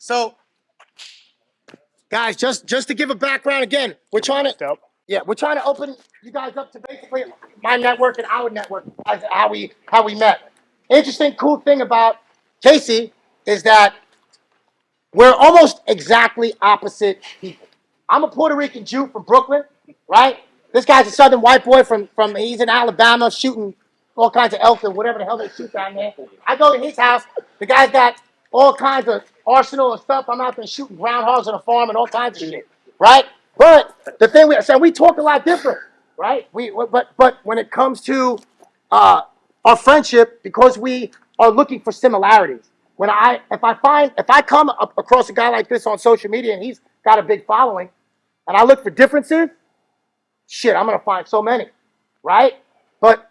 So, guys, just to give a background again, we're trying to open you guys up to basically my network and our network as how we met. Interesting, cool thing about Casey is that we're almost exactly opposite people. I'm a Puerto Rican Jew from Brooklyn, right? This guy's a Southern white boy from he's in Alabama shooting all kinds of elk or whatever the hell they shoot down there. I go to his house. The guy's got all kinds of arsenal and stuff. I'm out there shooting groundhogs on a farm and all kinds of shit, right? But the thing we talk a lot different, right? But when it comes to our friendship, because we are looking for similarities. If I come across a guy like this on social media and he's got a big following, and I look for differences, shit, I'm gonna find so many, right? But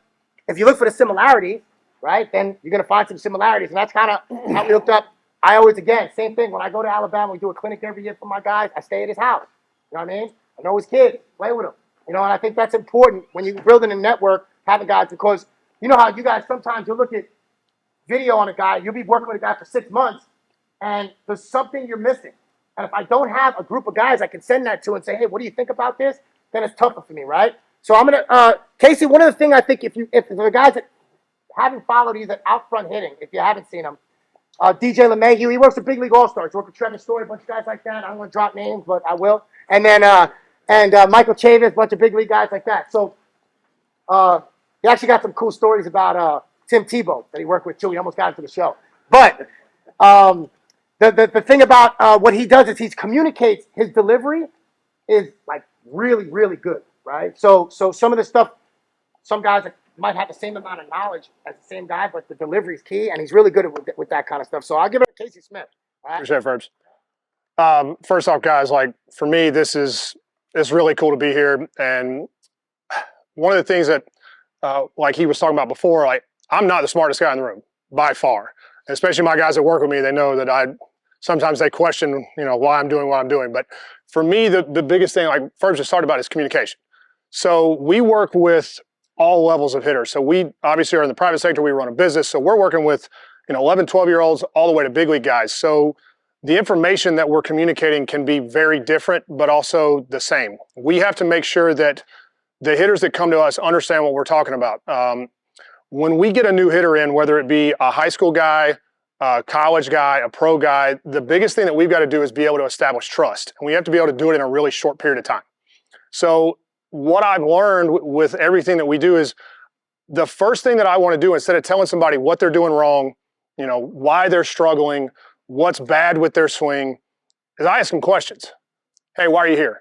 if you look for the similarities, right, then you're gonna find some similarities, and that's kind of how we hooked up. I always, again, same thing. When I go to Alabama, we do a clinic every year for my guys. I stay at his house. You know what I mean? I know his kids, play with them. You know, and I think that's important when you're building a network, having guys, because you know how you guys sometimes you look at video on a guy, you'll be working with a guy for 6 months, and there's something you're missing. And if I don't have a group of guys I can send that to and say, hey, what do you think about this? Then it's tougher for me, right? So I'm gonna, Casey. One of the things I think if the guys that haven't followed, he's at Out Front Hitting. If you haven't seen him, DJ LeMahieu, he works at Big League All Stars. He works with Trevor Story, a bunch of guys like that. I don't want to drop names, but I will. And then Michael Chavis, a bunch of big league guys like that. So he actually got some cool stories about Tim Tebow that he worked with too. He almost got into the show. But the thing about what he does is he communicates. His delivery is like really, really good, right? So some of the stuff, some guys might have the same amount of knowledge as the same guy, but the delivery is key, and he's really good with that kind of stuff. So I'll give it to Casey Smith. Right? Appreciate it, Ferbs. First off, guys, like for me, it's really cool to be here. And one of the things that, like he was talking about before, like I'm not the smartest guy in the room by far. And especially my guys that work with me, they know that sometimes they question, why I'm doing what I'm doing. But for me, the biggest thing, like Ferbs just talked about, is communication. So we work with all levels of hitters. So we obviously are in the private sector. We run a business. So we're working with 11, 12-year-olds all the way to big league guys. So the information that we're communicating can be very different, but also the same. We have to make sure that the hitters that come to us understand what we're talking about. When we get a new hitter in, whether it be a high school guy, a college guy, a pro guy, the biggest thing that we've got to do is be able to establish trust. And we have to be able to do it in a really short period of time. So what I've learned with everything that we do is the first thing that I want to do, instead of telling somebody what they're doing wrong, why they're struggling, what's bad with their swing, is I ask them questions. Hey, why are you here?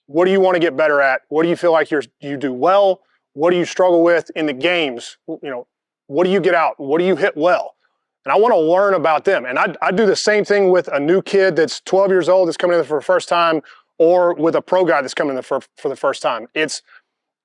What do you want to get better at? What do you feel like you do well? What do you struggle with in the games? What do you get out? What do you hit well? And I want to learn about them. And I do the same thing with a new kid that's 12 years old that's coming in for the first time, or with a pro guy that's coming in for the first time. It's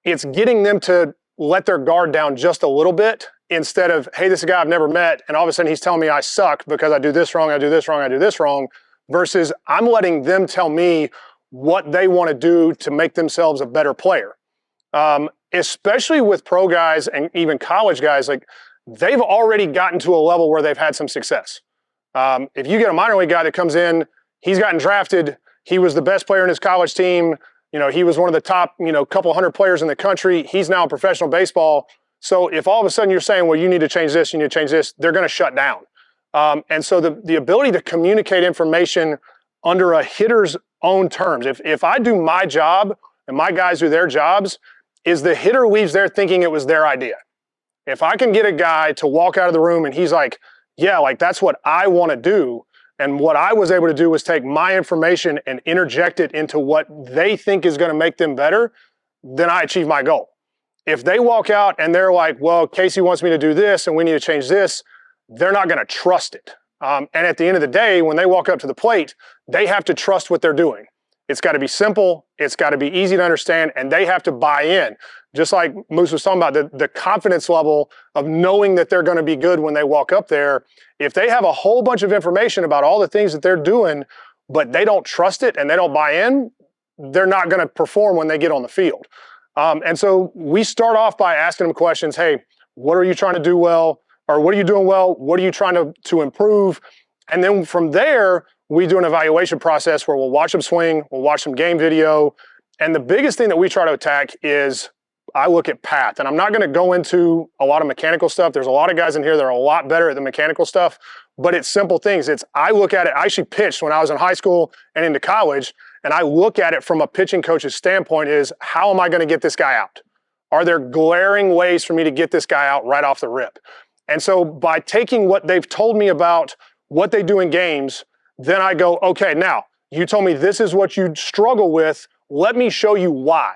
getting them to let their guard down just a little bit, instead of, hey, this is a guy I've never met, and all of a sudden he's telling me I suck because I do this wrong, I do this wrong, I do this wrong, versus I'm letting them tell me what they want to do to make themselves a better player. Especially with pro guys and even college guys, like they've already gotten to a level where they've had some success. If you get a minor league guy that comes in, he's gotten drafted, he was the best player in his college team, he was one of the top, couple hundred players in the country, he's now in professional baseball. So if all of a sudden you're saying, well, you need to change this, you need to change this, they're going to shut down. And so the ability to communicate information under a hitter's own terms, if I do my job and my guys do their jobs, is the hitter leaves there thinking it was their idea. If I can get a guy to walk out of the room and he's like, yeah, like that's what I want to do, and what I was able to do was take my information and interject it into what they think is going to make them better, then I achieve my goal. If they walk out and they're like, well, Casey wants me to do this and we need to change this, they're not going to trust it. And at the end of the day, when they walk up to the plate, they have to trust what they're doing. It's got to be simple, it's got to be easy to understand, and they have to buy in. Just like Moose was talking about, the confidence level of knowing that they're going to be good when they walk up there. If they have a whole bunch of information about all the things that they're doing, but they don't trust it and they don't buy in, they're not going to perform when they get on the field. And so we start off by asking them questions. Hey, what are you trying to do well? Or what are you doing well? What are you trying to improve? And then from there, we do an evaluation process where we'll watch them swing, we'll watch some game video. And the biggest thing that we try to attack is I look at path. And I'm not going to go into a lot of mechanical stuff. There's a lot of guys in here that are a lot better at the mechanical stuff, but it's simple things. I look at it, I actually pitched when I was in high school and into college, and I look at it from a pitching coach's standpoint is, how am I going to get this guy out? Are there glaring ways for me to get this guy out right off the rip? And so by taking what they've told me about what they do in games, then I go, okay, now you told me this is what you struggle with. Let me show you why.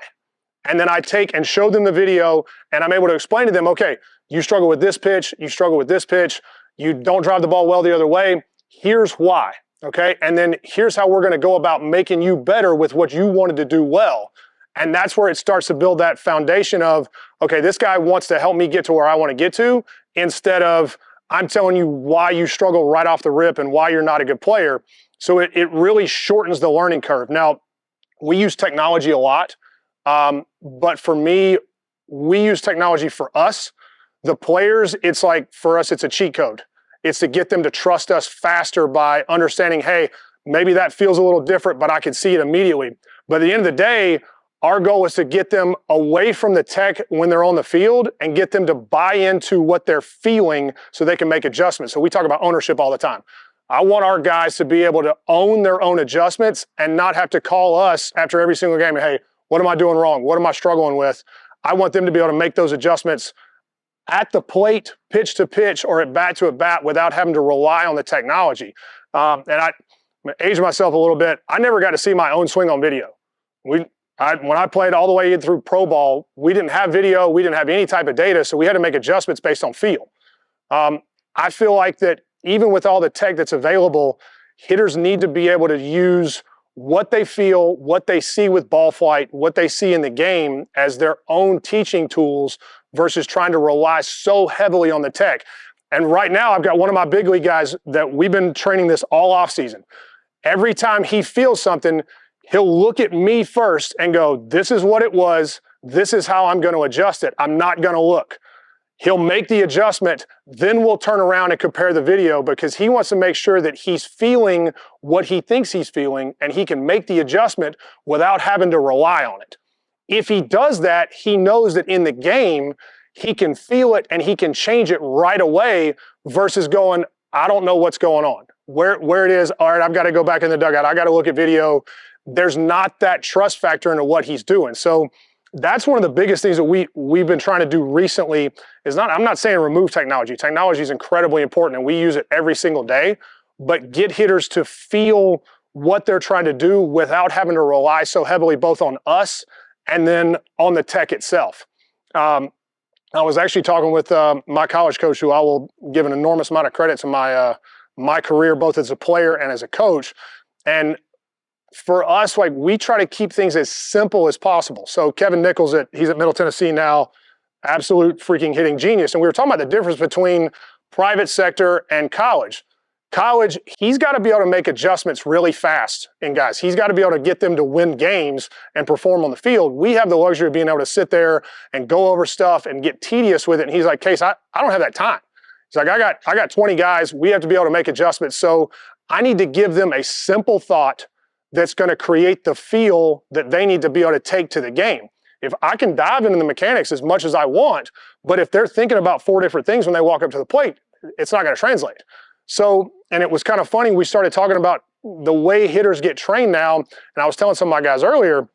And then I take and show them the video, and I'm able to explain to them, okay, you struggle with this pitch, you struggle with this pitch, you don't drive the ball well the other way. Here's why, okay? And then here's how we're going to go about making you better with what you wanted to do well. And that's where it starts to build that foundation of, okay, this guy wants to help me get to where I want to get to, instead of I'm telling you why you struggle right off the rip and why you're not a good player. So it really shortens the learning curve. Now, we use technology a lot. But for me, we use technology for us. The players, it's like, for us, it's a cheat code. It's to get them to trust us faster by understanding, hey, maybe that feels a little different, but I can see it immediately. But at the end of the day, our goal is to get them away from the tech when they're on the field and get them to buy into what they're feeling so they can make adjustments. So we talk about ownership all the time. I want our guys to be able to own their own adjustments and not have to call us after every single game, hey, what am I doing wrong? What am I struggling with? I want them to be able to make those adjustments at the plate, pitch to pitch, or at bat to at bat without having to rely on the technology. And I aged myself a little bit. I never got to see my own swing on video. When I played all the way in through pro ball, we didn't have video. We didn't have any type of data, so we had to make adjustments based on feel. I feel like that even with all the tech that's available, hitters need to be able to use what they feel, what they see with ball flight, what they see in the game as their own teaching tools versus trying to rely so heavily on the tech. And right now, I've got one of my big league guys that we've been training this all off season. Every time he feels something, he'll look at me first and go, this is what it was. This is how I'm going to adjust it. I'm not going to look. He'll make the adjustment, then we'll turn around and compare the video because he wants to make sure that he's feeling what he thinks he's feeling and he can make the adjustment without having to rely on it. If he does that, he knows that in the game, he can feel it and he can change it right away versus going, I don't know what's going on. Where it is, all right, I've got to go back in the dugout. I got to look at video. There's not that trust factor into what he's doing. So that's one of the biggest things that we've been trying to do recently is I'm not saying remove technology. Technology is incredibly important and we use it every single day, but get hitters to feel what they're trying to do without having to rely so heavily both on us and then on the tech itself. I was actually talking with my college coach, who I will give an enormous amount of credit to my career, both as a player and as a coach. And for us, like, we try to keep things as simple as possible. So Kevin Nichols, he's at Middle Tennessee now, absolute freaking hitting genius. And we were talking about the difference between private sector and college. College, he's got to be able to make adjustments really fast in guys. He's got to be able to get them to win games and perform on the field. We have the luxury of being able to sit there and go over stuff and get tedious with it. And he's like, Case, I don't have that time. He's like, I got 20 guys. We have to be able to make adjustments. So I need to give them a simple thought that's going to create the feel that they need to be able to take to the game. If I can dive into the mechanics as much as I want, but if they're thinking about 4 different things when they walk up to the plate, it's not going to translate. So, and it was kind of funny, we started talking about the way hitters get trained now, and I was telling some of my guys earlier,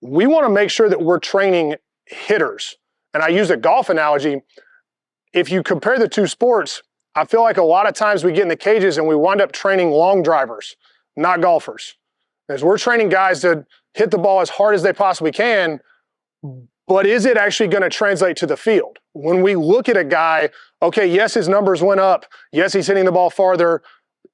we want to make sure that we're training hitters. And I used a golf analogy. If you compare the two sports, I feel like a lot of times we get in the cages and we wind up training long drivers, not golfers. As we're training guys to hit the ball as hard as they possibly can, but is it actually going to translate to the field? When we look at a guy, okay, yes, his numbers went up. Yes, he's hitting the ball farther.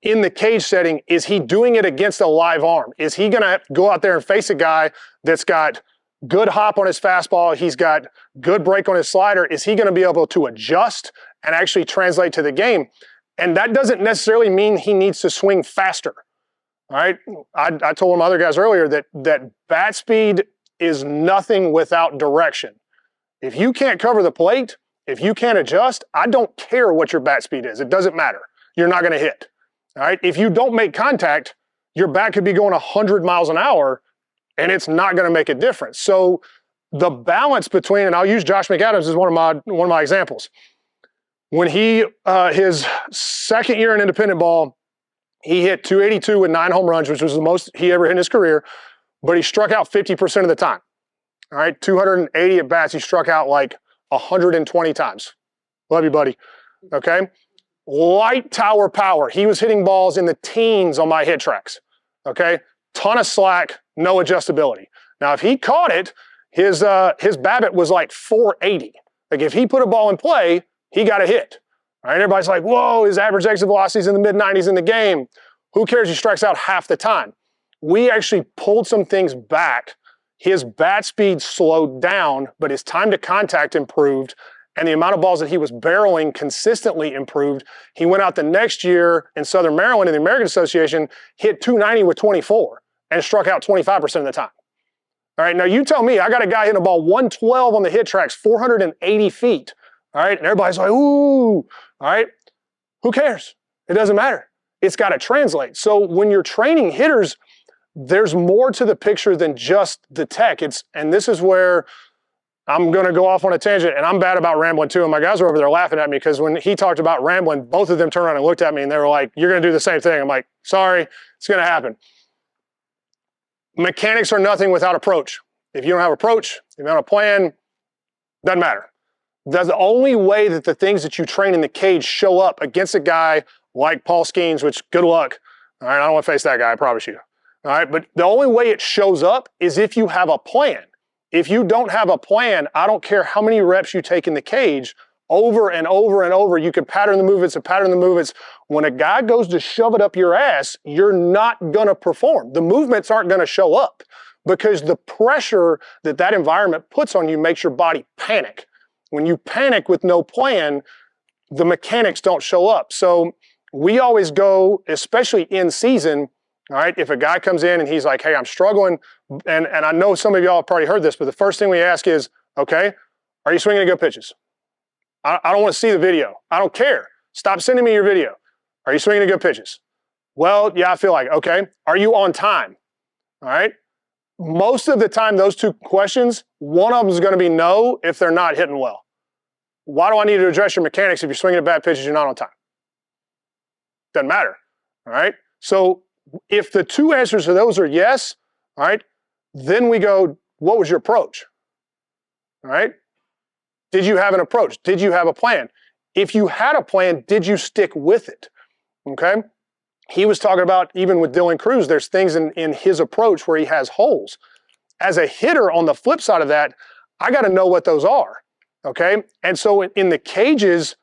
In the cage setting, is he doing it against a live arm? Is he going to go out there and face a guy that's got good hop on his fastball, he's got good break on his slider? Is he going to be able to adjust and actually translate to the game? And that doesn't necessarily mean he needs to swing faster. All right, I told my other guys earlier that bat speed is nothing without direction. If you can't cover the plate, if you can't adjust, I don't care what your bat speed is. It doesn't matter. You're not going to hit. All right. If you don't make contact, your bat could be going 100 miles an hour and it's not going to make a difference. So the balance between, and I'll use Josh McAdams as one of my examples. When he, his second year in independent ball, he hit 282 with 9 home runs, which was the most he ever hit in his career, but he struck out 50% of the time. All right, 280 at bats, he struck out like 120 times. Love you, buddy. Okay. Light tower power. He was hitting balls in the teens on my hit tracks. Okay. Ton of slack, no adjustability. Now, if he caught it, his BABIP was like 480. Like if he put a ball in play, he got a hit. All right. Everybody's like, whoa, his average exit velocity is in the mid-90s in the game. Who cares? He strikes out half the time. We actually pulled some things back. His bat speed slowed down, but his time to contact improved, and the amount of balls that he was barreling consistently improved. He went out the next year in Southern Maryland in the American Association, hit 290 with 24, and struck out 25% of the time. All right, now you tell me, I got a guy hitting a ball 112 on the hit tracks, 480 feet. All right, and everybody's like, ooh, all right. Who cares? It doesn't matter. It's got to translate. So when you're training hitters, there's more to the picture than just the tech. And this is where I'm going to go off on a tangent, and I'm bad about rambling too. And my guys were over there laughing at me because when he talked about rambling, both of them turned around and looked at me and they were like, you're going to do the same thing. I'm like, sorry, it's going to happen. Mechanics are nothing without approach. If you don't have approach, if you don't have a plan, doesn't matter. That's the only way that the things that you train in the cage show up against a guy like Paul Skeens, which good luck. All right, I don't want to face that guy, I promise you. All right, but the only way it shows up is if you have a plan. If you don't have a plan, I don't care how many reps you take in the cage, over and over and over, you can pattern the movements and pattern the movements. When a guy goes to shove it up your ass, you're not going to perform. The movements aren't going to show up because the pressure that that environment puts on you makes your body panic. When you panic with no plan, the mechanics don't show up. So we always go, especially in season, all right, if a guy comes in and he's like, hey, I'm struggling, and I know some of y'all have probably heard this, but the first thing we ask is, okay, are you swinging good pitches? I don't want to see the video. I don't care. Stop sending me your video. Are you swinging good pitches? Well, yeah, I feel like, okay. Are you on time? All right. Most of the time, those two questions, one of them is going to be no if they're not hitting well. Why do I need to address your mechanics if you're swinging at bad pitches, you're not on time? Doesn't matter. All right. So if the two answers to those are yes, all right, then we go, what was your approach? All right. Did you have an approach? Did you have a plan? If you had a plan, did you stick with it? Okay. He was talking about, even with Dylan Cruz, there's things in his approach where he has holes. As a hitter, on the flip side of that, I got to know what those are. Okay. And so in the cages,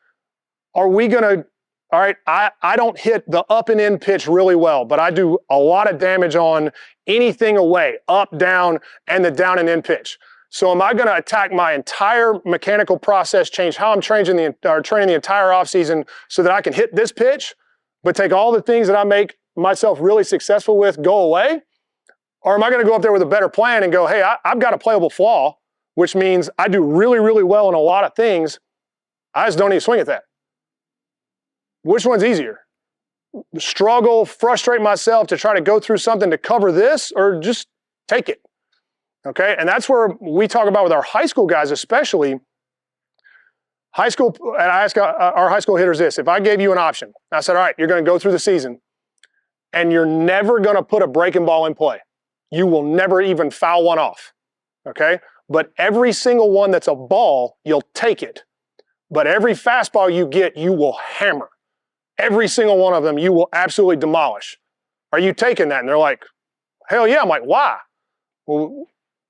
are we going to, all right, I don't hit the up and in pitch really well, but I do a lot of damage on anything away, up, down, and the down and in pitch. So am I going to attack my entire mechanical process, change how I'm training the entire offseason so that I can hit this pitch, but take all the things that I make myself really successful with go away? Or am I going to go up there with a better plan and go, hey, I've got a playable flaw, which means I do really, really well in a lot of things. I just don't need to swing at that. Which one's easier? Struggle, frustrate myself to try to go through something to cover this, or just take it? Okay, and that's where we talk about with our high school guys, especially high school. And I ask our high school hitters this: if I gave you an option, I said, all right, you're going to go through the season and you're never going to put a breaking ball in play. You will never even foul one off. Okay, but every single one that's a ball, you'll take it. But every fastball you get, you will hammer. Every single one of them, you will absolutely demolish. Are you taking that? And they're like, hell yeah. I'm like, why? Well,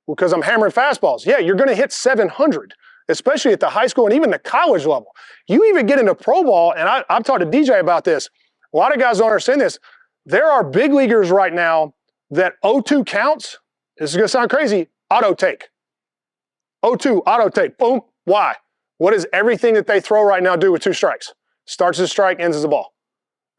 because I'm hammering fastballs. Yeah, you're going to hit 700, especially at the high school and even the college level. You even get into pro ball, and I've talked to DJ about this. A lot of guys don't understand this. There are big leaguers right now that 0-2 counts, this is going to sound crazy, auto take. 0-2, auto take, boom. Why? What does everything that they throw right now do with 2 strikes? Starts as a strike, ends as a ball.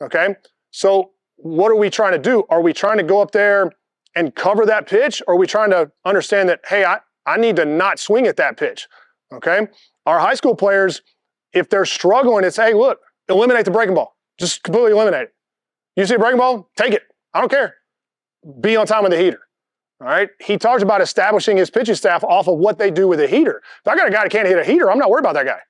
Okay? So what are we trying to do? Are we trying to go up there and cover that pitch? Or are we trying to understand that, hey, I need to not swing at that pitch? Okay? Our high school players, if they're struggling, it's, hey, look, eliminate the breaking ball. Just completely eliminate it. You see a breaking ball? Take it. I don't care. Be on time with the heater. All right. He talks about establishing his pitching staff off of what they do with a heater. If I got a guy that can't hit a heater, I'm not worried about that guy.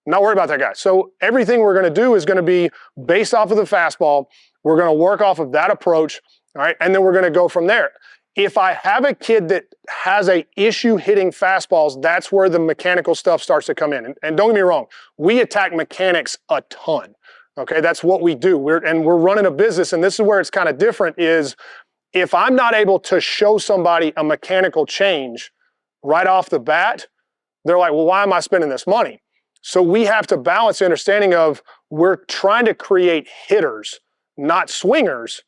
I'm not worried about that guy. So everything we're going to do is going to be based off of the fastball. We're going to work off of that approach. All right. And then we're going to go from there. If I have a kid that has a issue hitting fastballs, that's where the mechanical stuff starts to come in. And don't get me wrong, we attack mechanics a ton. Okay. That's what we do. We're running a business, and this is where it's kind of different is if I'm not able to show somebody a mechanical change right off the bat, they're like, well, why am I spending this money? So we have to balance the understanding of we're trying to create hitters, not swingers,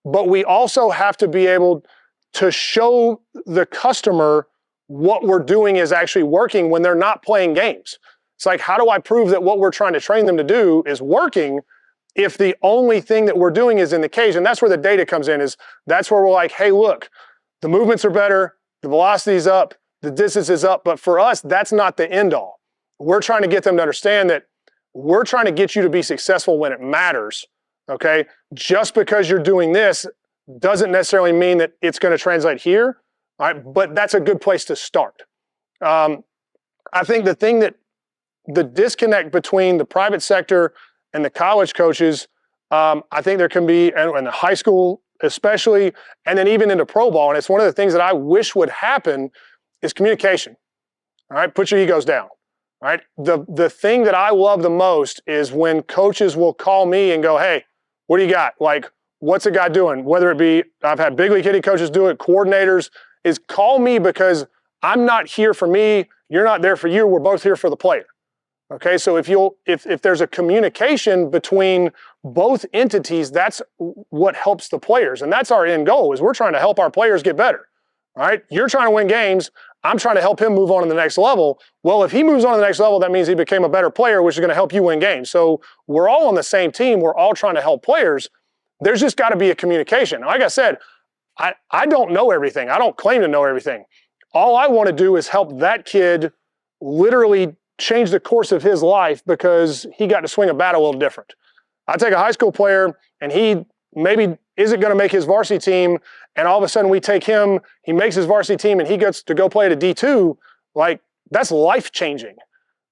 but we also have to be able to show the customer what we're doing is actually working when they're not playing games. It's like, how do I prove that what we're trying to train them to do is working if the only thing that we're doing is in the cage? And that's where the data comes in, is that's where we're like, hey, look, the movements are better, the velocity's up, the distance is up, but for us, that's not the end all. We're trying to get them to understand that we're trying to get you to be successful when it matters, okay? Just because you're doing this doesn't necessarily mean that it's going to translate here, all right? But that's a good place to start. I think the disconnect between the private sector and the college coaches, I think there can be, and the high school especially, and then even into pro ball, and it's one of the things that I wish would happen is communication. All right, put your egos down. All right, the thing that I love the most is when coaches will call me and go, hey, what do you got? Like, what's a guy doing? Whether it be, I've had big league hitting coaches do it, coordinators, is call me because I'm not here for me, you're not there for you, we're both here for the player. Okay, so if there's a communication between both entities, that's what helps the players. And that's our end goal, is we're trying to help our players get better. All right, you're trying to win games, I'm trying to help him move on to the next level. Well, if he moves on to the next level, that means he became a better player, which is going to help you win games. So we're all on the same team, we're all trying to help players. There's just got to be a communication. Like I said, I don't know everything. I don't claim to know everything. All I want to do is help that kid literally change the course of his life because he got to swing a bat a little different. I take a high school player and he maybe isn't going to make his varsity team, and all of a sudden we take him, he makes his varsity team and he gets to go play at a D2, like that's life-changing.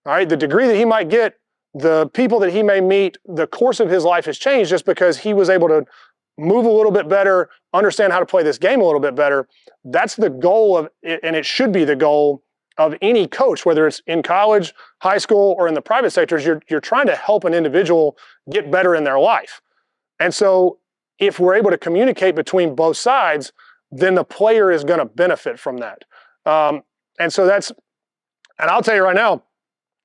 All right, the degree that he might get, the people that he may meet, the course of his life has changed just because he was able to move a little bit better, understand how to play this game a little bit better. That's the goal of it, and it should be the goal of any coach, whether it's in college, high school, or in the private sectors. You're trying to help an individual get better in their life. And so if we're able to communicate between both sides, then the player is going to benefit from that. And so and I'll tell you right now,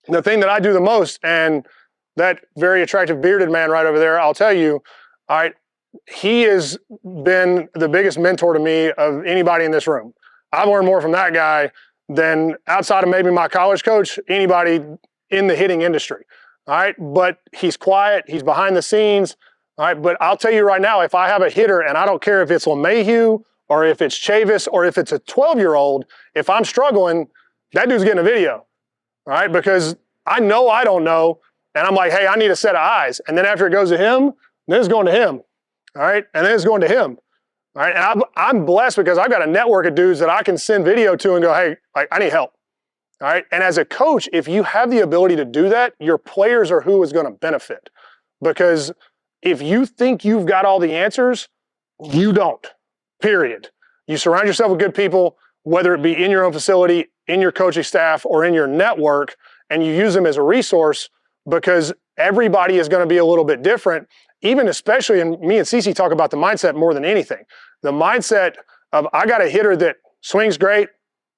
the thing that I do the most, and that very attractive bearded man right over there, I'll tell you, all right, he has been the biggest mentor to me of anybody in this room. I've learned more from that guy than outside of maybe my college coach, anybody in the hitting industry. All right, but he's quiet, he's behind the scenes. All right, but I'll tell you right now, if I have a hitter, and I don't care if it's LeMahieu or if it's Chavis or if it's a 12-year-old, if I'm struggling, that dude's getting a video. All right, because I know I don't know, and I'm like, hey, I need a set of eyes. And then after it goes to him, then it's going to him. All right, and then it's going to him. All right, and I'm blessed because I've got a network of dudes that I can send video to and go, hey, I need help. All right, and as a coach, if you have the ability to do that, your players are who is going to benefit. Because if you think you've got all the answers, you don't, period. You surround yourself with good people, whether it be in your own facility, in your coaching staff, or in your network, and you use them as a resource, because everybody is going to be a little bit different. Even especially, and me and Cece talk about the mindset more than anything. The mindset of, I got a hitter that swings great,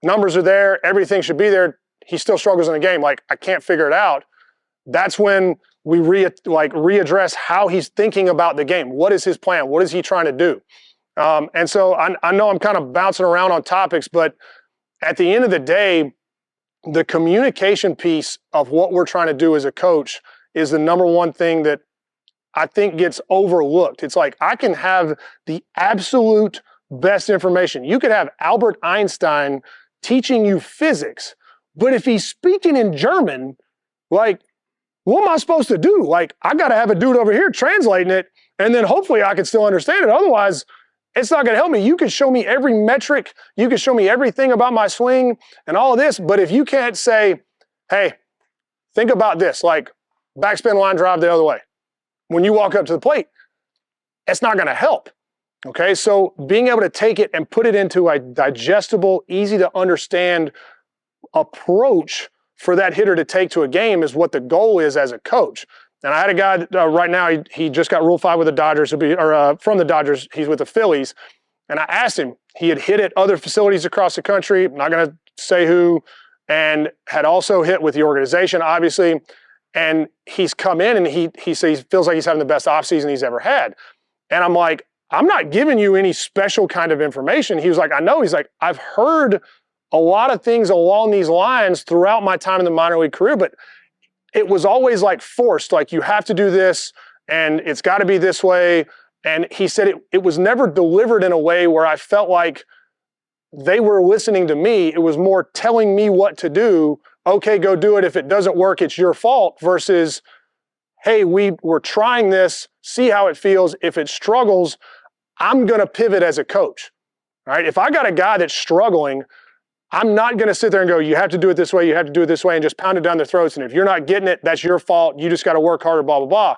numbers are there, everything should be there, he still struggles in the game, like I can't figure it out. That's when we readdress how he's thinking about the game. What is his plan? What is he trying to do? And so I know I'm kind of bouncing around on topics, but at the end of the day, the communication piece of what we're trying to do as a coach is the number one thing that I think gets overlooked. It's like, I can have the absolute best information. You could have Albert Einstein teaching you physics, but if he's speaking in German, like, what am I supposed to do? Like, I got to have a dude over here translating it, And then hopefully I can still understand it. Otherwise, it's not going to help me. You can show me every metric. You can show me everything about my swing and all of this. But if you can't say, hey, think about this, like backspin line drive the other way. When you walk up to the plate, it's not going to help. Okay, so being able to take it and put it into a digestible, easy to understand approach for that hitter to take to a game is what the goal is as a coach. And I had a guy right now, he just got Rule 5 with the Dodgers, from the Dodgers, he's with the Phillies. And I asked him, he had hit at other facilities across the country, I'm not going to say who, and had also hit with the organization, obviously. And he's come in and he says he feels like he's having the best offseason he's ever had. And I'm like, I'm not giving you any special kind of information. He was like, I know. He's like, I've heard a lot of things along these lines throughout my time in the minor league career, but it was always like forced, like you have to do this and it's got to be this way. And he said it was never delivered in a way where I felt like they were listening to me. It was more telling me what to do. Okay, go do it. If it doesn't work, it's your fault, versus, hey, we're trying this, see how it feels. If it struggles, I'm going to pivot as a coach. All right. If I got a guy that's struggling, I'm not going to sit there and go, you have to do it this way, you have to do it this way, and just pound it down their throats. And if you're not getting it, that's your fault. You just got to work harder, blah, blah, blah.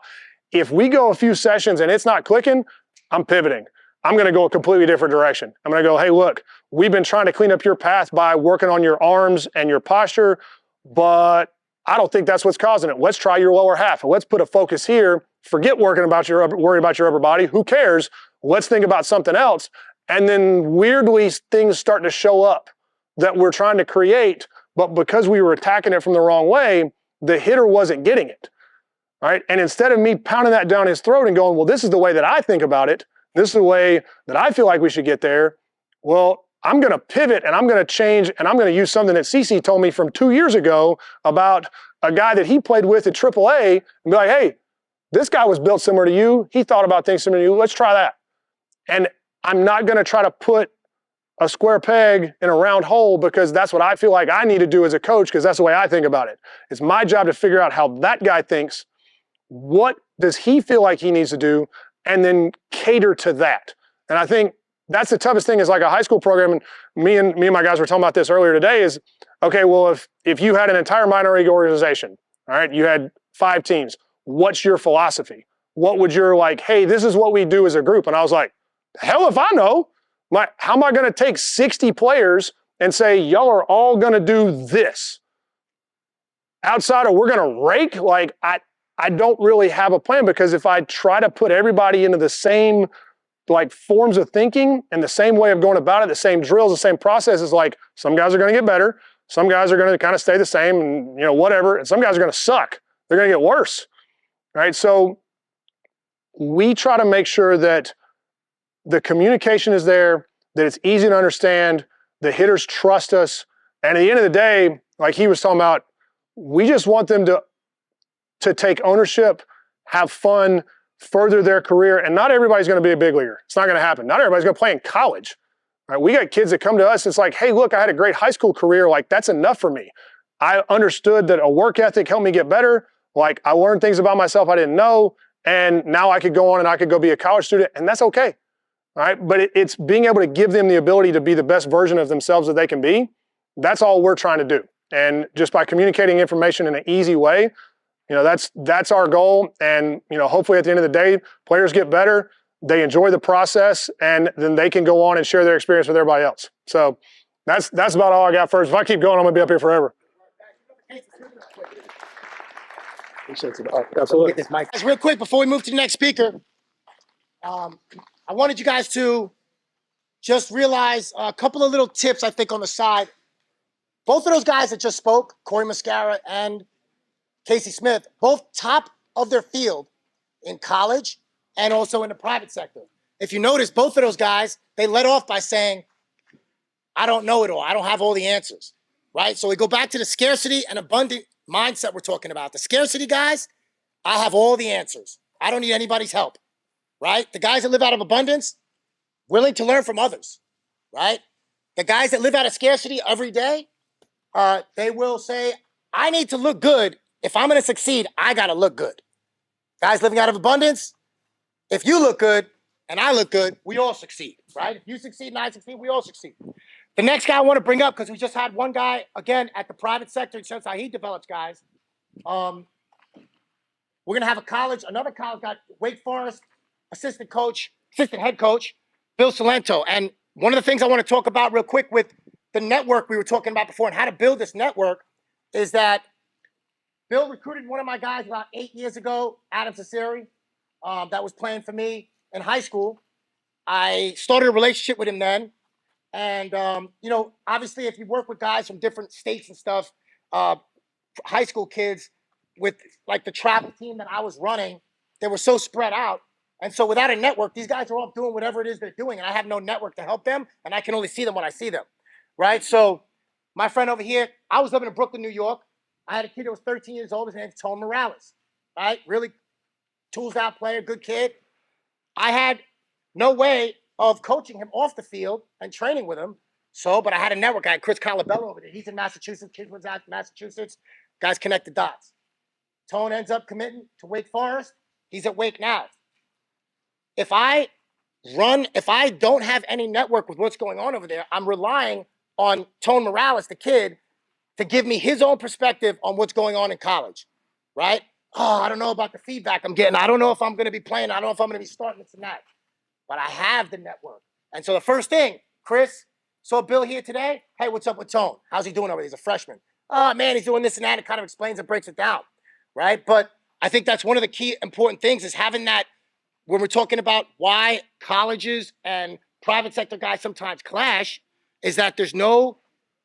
If we go a few sessions and it's not clicking, I'm pivoting. I'm going to go a completely different direction. I'm going to go, hey, look, we've been trying to clean up your path by working on your arms and your posture, but I don't think that's what's causing it. Let's try your lower half. Let's put a focus here. Forget worrying about your upper body. Who cares? Let's think about something else. And then weirdly, things start to show up that we're trying to create, but because we were attacking it from the wrong way, the hitter wasn't getting it. All right. And instead of me pounding that down his throat and going, well, this is the way that I think about it, this is the way that I feel like we should get there. Well, I'm going to pivot and I'm going to change and I'm going to use something that CC told me from 2 years ago about a guy that he played with at AAA and be like, hey, this guy was built similar to you. He thought about things similar to you. Let's try that. And I'm not going to try to put a square peg in a round hole because that's what I feel like I need to do as a coach because that's the way I think about it. It's my job to figure out how that guy thinks, what does he feel like he needs to do, and then cater to that. And I think that's the toughest thing is like a high school program, and me and my guys were talking about this earlier today is, okay, well, if you had an entire minor league organization, all right, you had 5 teams, what's your philosophy? What would your like, hey, this is what we do as a group. And I was like, hell if I know. How am I going to take 60 players and say, y'all are all going to do this? Outside of we're going to rake, like I don't really have a plan because if I try to put everybody into the same like forms of thinking and the same way of going about it, the same drills, the same process, is like some guys are going to get better, some guys are going to kind of stay the same and whatever, and some guys are going to suck. They're going to get worse, right? So we try to make sure that the communication is there, that it's easy to understand, the hitters trust us, and at the end of the day, like he was talking about, we just want them to take ownership, have fun, further their career, and not everybody's going to be a big leaguer. It's not going to happen. Not everybody's going to play in college. Right? We got kids that come to us, it's like, hey, look, I had a great high school career, like that's enough for me. I understood that a work ethic helped me get better, like I learned things about myself I didn't know, and now I could go on and I could go be a college student, and that's okay. All right, but it's being able to give them the ability to be the best version of themselves that they can be. That's all we're trying to do. And just by communicating information in an easy way, that's our goal. And hopefully at the end of the day, players get better, they enjoy the process, and then they can go on and share their experience with everybody else. So that's about all I got first. If I keep going, I'm gonna be up here forever. Absolutely. Get this mic. Guys, real quick before we move to the next speaker. I wanted you guys to just realize a couple of little tips, I think, on the side. Both of those guys that just spoke, Corey Muscara and Casey Smith, both top of their field in college and also in the private sector. If you notice, both of those guys, they led off by saying, I don't know it all. I don't have all the answers, right? So we go back to the scarcity and abundant mindset we're talking about. The scarcity guys, I have all the answers. I don't need anybody's help. Right? The guys that live out of abundance, willing to learn from others, right? The guys that live out of scarcity every day, they will say, I need to look good. If I'm going to succeed, I got to look good. Guys living out of abundance, if you look good and I look good, we all succeed, right? If you succeed and I succeed, we all succeed. The next guy I want to bring up, because we just had one guy, again, at the private sector, it shows how he develops guys. We're going to have another college guy, Wake Forest, assistant head coach, Bill Salento. And one of the things I want to talk about real quick with the network we were talking about before and how to build this network is that Bill recruited one of my guys about 8 years ago, Adam Cesari, that was playing for me in high school. I started a relationship with him then. And, obviously, if you work with guys from different states and stuff, high school kids with, like, the travel team that I was running, they were so spread out. And so without a network, these guys are all doing whatever it is they're doing, and I have no network to help them, and I can only see them when I see them, right? So my friend over here, I was living in Brooklyn, New York. I had a kid that was 13 years old. His name's Tone Morales, right? Really tools-out player, good kid. I had no way of coaching him off the field and training with him. But I had a network. I had Chris Calabello over there. He's in Massachusetts. Kid was out in Massachusetts. Guys connect the dots. Tone ends up committing to Wake Forest. He's at Wake now. If I don't have any network with what's going on over there, I'm relying on Tone Morales, the kid, to give me his own perspective on what's going on in college, right? Oh, I don't know about the feedback I'm getting. I don't know if I'm going to be playing. I don't know if I'm going to be starting this and that. But I have the network. And so the first thing, Chris, saw Bill here today. Hey, what's up with Tone? How's he doing over there? He's a freshman. Oh, man, he's doing this and that. It kind of explains and breaks it down, right? But I think that's one of the key important things is having that when we're talking about why colleges and private sector guys sometimes clash is that there's no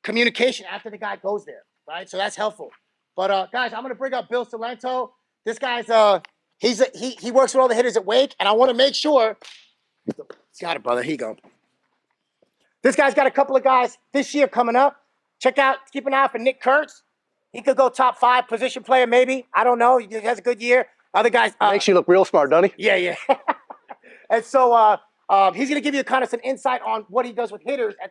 communication after the guy goes there, right? So that's helpful. But, guys, I'm going to bring up Bill Salento. This guy's he works with all the hitters at Wake, and I want to make sure – got it, brother. Here you go. This guy's got a couple of guys this year coming up. Keep an eye out for Nick Kurtz. He could go top 5 position player, maybe. I don't know. He has a good year. Other guys. Makes you look real smart, doesn't he? Yeah. And so he's going to give you kind of some insight on what he does with hitters at the